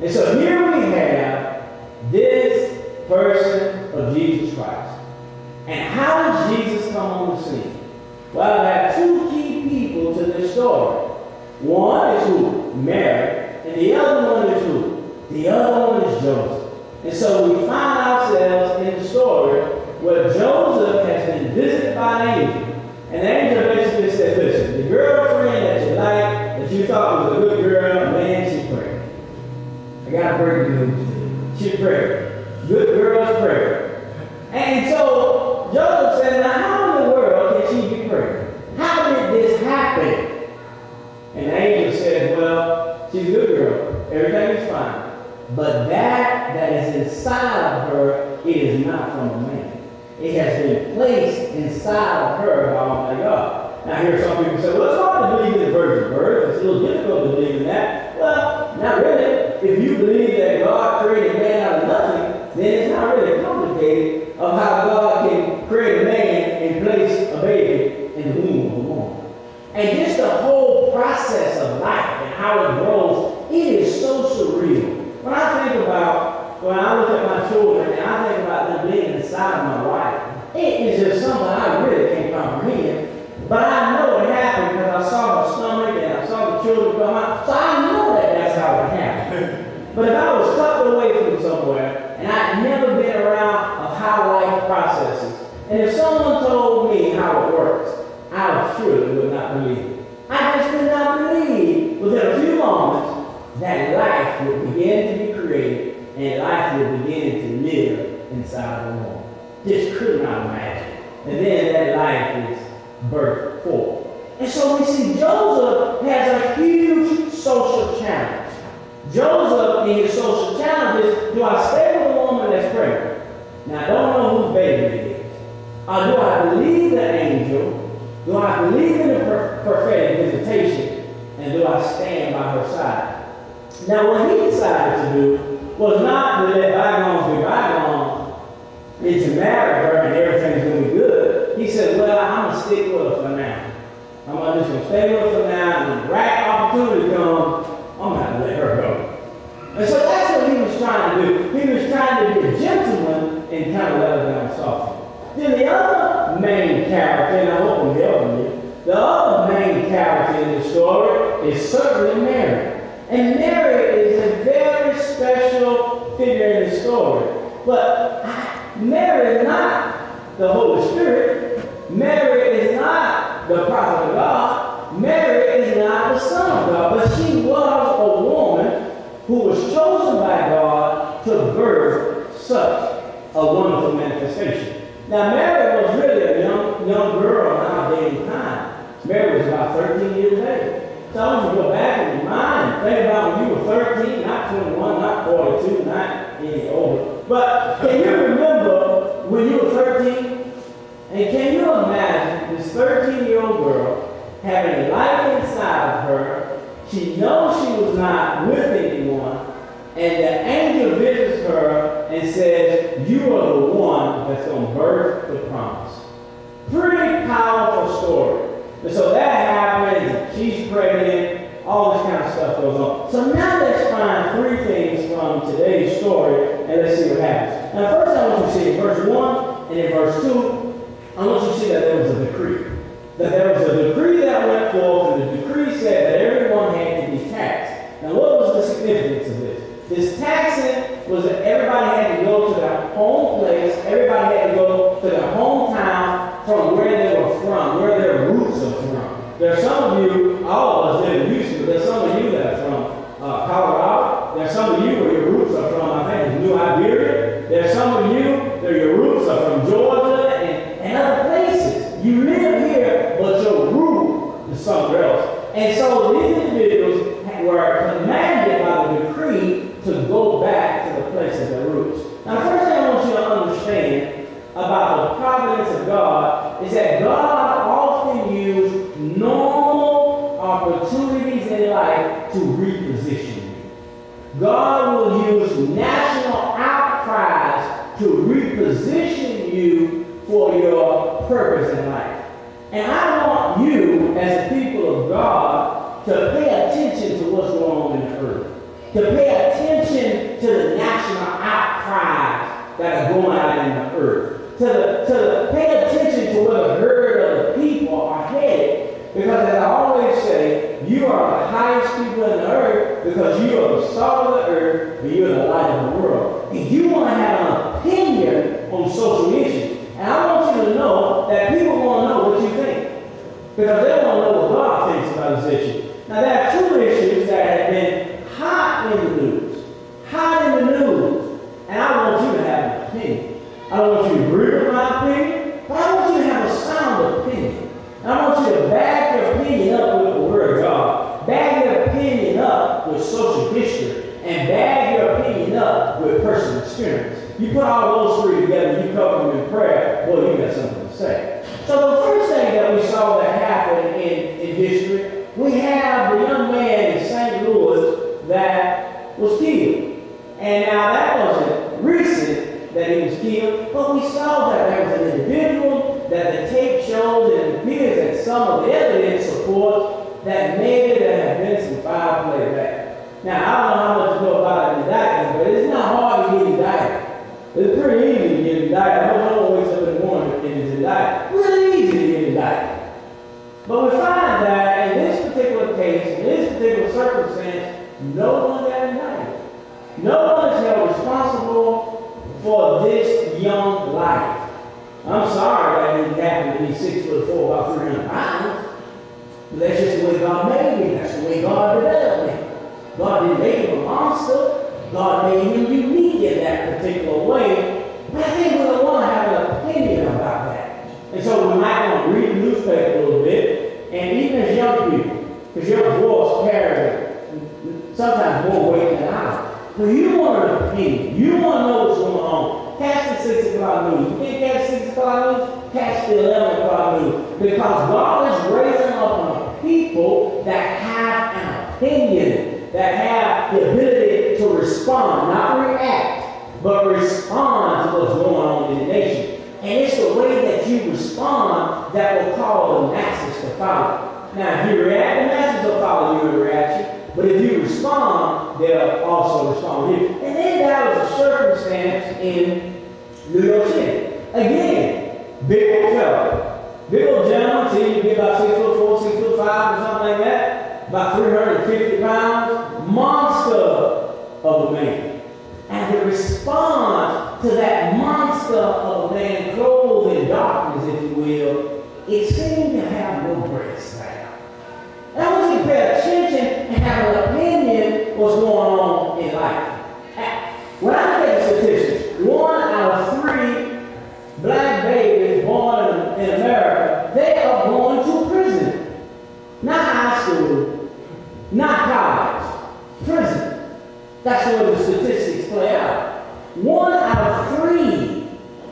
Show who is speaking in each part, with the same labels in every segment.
Speaker 1: And so here we have this person of Jesus Christ. And how does Jesus come on the scene? Well, there are two key people to this story. One is who? Mary. And the other one is who? The other one is Joseph. And so we find ourselves in the story where Joseph has been visited by an angel. And the angel basically said, listen, the girlfriend that you like, that you thought was a good girl, man, she's pregnant. I got to break the news to you. She's pregnant. Good girl's pregnant. And so Joseph said, now how in the world can she be pregnant? How did this happen? And the angel said, well, she's a good girl. Everything is fine. But that is inside of her, it is not from a man. It has been placed inside of her by Almighty God. Now, here some people say, well, it's hard to believe in the virgin birth. It's a little difficult to believe in that. Well, not really. If you believe that God created man out of nothing, then it's not really complicated of how God can create a man and place a baby in the womb of a woman. And just the whole process of life and how it grows, it is so surreal. When I look at my children and I think about them being inside of my wife, it is just something I really can't comprehend. But I know it happened because I saw my stomach and I saw the children come out. So I know that that's how it happened. But if I was tucked away from somewhere and I'd never been around of how life processes, and if someone told me how it works, I surely would not believe it. I just could not believe within a few moments that life would begin to be created and life would begin to live inside of a woman. Just could not imagine. And then that life is birthed forth. And so we see Joseph has a huge social challenge. Joseph, in his social challenges, do I stay with a woman that's pregnant? Now, I don't know whose baby it is. Or do I believe the angel? Do I believe in the prophetic visitation? And do I stand by her side? Now, what he decided to do was not to let bygones be bygones and to marry her and everything's going to be good. He said, well, I'm going to stick with her for now. I'm just going to stay with her for now, and when the right opportunity comes, I'm going to have to let her go. And so that's what he was trying to do. He was trying to be a gentleman and kind of let her down softly. Then the other main character, and I hope I'm helping you, the other main character in the story is certainly Mary. And Mary is a very special figure in the story. But Mary is not the Holy Spirit. Mary is not the prophet of God. Mary is not the Son of God. But she was a woman who was chosen by God to birth such a wonderful manifestation. Now, Mary was really a young girl in our day and time. Mary was about 13 years old. So I want you to go back in your mind and think about when you were 13, not 21, not 42, not any older. But can you remember when you were 13? And can you imagine this 13-year-old girl having life inside of her? She knows she was not with anyone. And the angel visits her and says, you are the one that's going to birth the promise. Pretty powerful story. And so that happens, she's pregnant, all this kind of stuff goes on. So now let's find three things from today's story, and let's see what happens. Now first I want you to see in verse 1 and in verse 2, I want you to see that there was a decree. That there was a decree that went forth, and the decree said that everyone had to be taxed. Now what was the significance of this? This taxing was that everybody had to go to their home place, everybody had to go to their hometown from where they were from, where their roots are from. There are some of you, all of us live in Houston, but there's some of you that are from Colorado. There are some of you where your roots are from, I think, New Iberia. There are some of you where your roots are from Georgia and other places. You live here, but your root is somewhere else. And so these individuals were commanded by the decree to go back to the place of their roots. Now, the first thing I want you to understand about the providence of God is that God often uses normal opportunities in life to reposition you. God will use national outcries to reposition you for your purpose in life. And I want you, as the people of God, to pay attention to what's going on in the earth. To pay attention Because as I always say, you are the highest people in the earth because you are the salt of the earth and you're the light of the world. And you want to have an opinion on social issues. And I want you to know that people want to know what you think. Because they want to know what God thinks about this issue. Now there are two issues that have been hot in the news. Hot in the news. And I want you to have an opinion. I don't want you to agree with my opinion, but I want you to have a sound opinion. And I want you to back your opinion up with the Word of God. Back your opinion up with social history. And back your opinion up with personal experience. You put all those three together, you cover them in prayer, boy, you got something to say. So the first thing that we saw that happened in history, we have the young man in St. Louis that was killed. And now that wasn't recent that he was killed, but we saw that there was an individual that the tape shows and it appears that some of the evidence supports that maybe there have been some foul play back. Now, I don't know how much you know about an indictment, but it's not hard to get indicted. It's pretty easy to get indicted. I don't know wakes up in the morning and is indicted. Really easy to get indicted. But we find that in this particular case, in this particular circumstance, no one got indicted. No one is held responsible for this young life. I'm sorry that he happened to be 6'4", about 300 pounds. But that's just the way God made him. That's the way God developed him. God didn't make him a monster. God made him unique in that particular way. But I think we don't want to have an opinion about that. And so we might want to read the newspaper a little bit, and even as young people, because your voice carries sometimes more weight than ours. But you want an opinion. You want to know what's going on. Catch the 6 o'clock news. You can't catch 6 o'clock news? Catch the 11 o'clock news. Because God is raising up a people that have an opinion, that have the ability to respond, not react, but respond to what's going on in the nation. And it's the way that you respond that will cause the masses to follow. Now, if you react, the masses will follow your reaction. But if you respond, they'll also respond with you. And then that was a circumstance in New York City. Again, big old fella. Big old gentleman, see, you get about 6'4", 6'5", or something like that. About 350 pounds. Monster of a man. And the response to that monster of a man, clothed in darkness, if you will, it seemed to have no breast there. And I want you to pay attention and have an opinion what's going on in life. When I look at the statistics, 1 out of 3 black babies born in America, they are going to prison. Not high school, not college, prison. That's where the statistics play out. 1 out of 3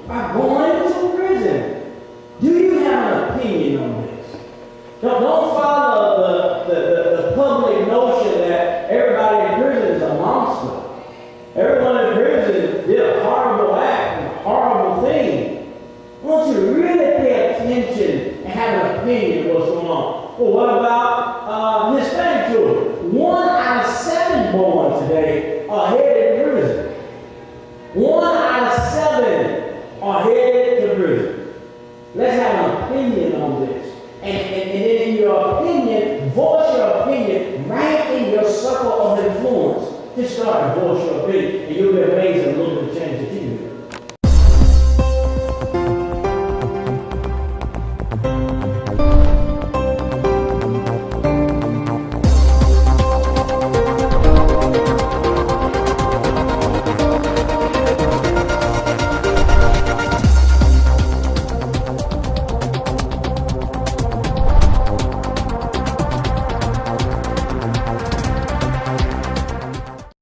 Speaker 1: are going to prison. Do you have an opinion on this? Don't follow the public notion that everybody in prison is a monster. Everyone in prison did a horrible act and a horrible thing. I want you to really pay attention and have an opinion of what's going on. Well, what about Hispanic children? 1 out of 7 born today are headed to prison. 1 out of 7 are headed to prison. Let's have an opinion on this. And then in your opinion, voice your opinion right in your circle of influence. Just start to voice your opinion, and you'll be amazed at a little bit of change that you do.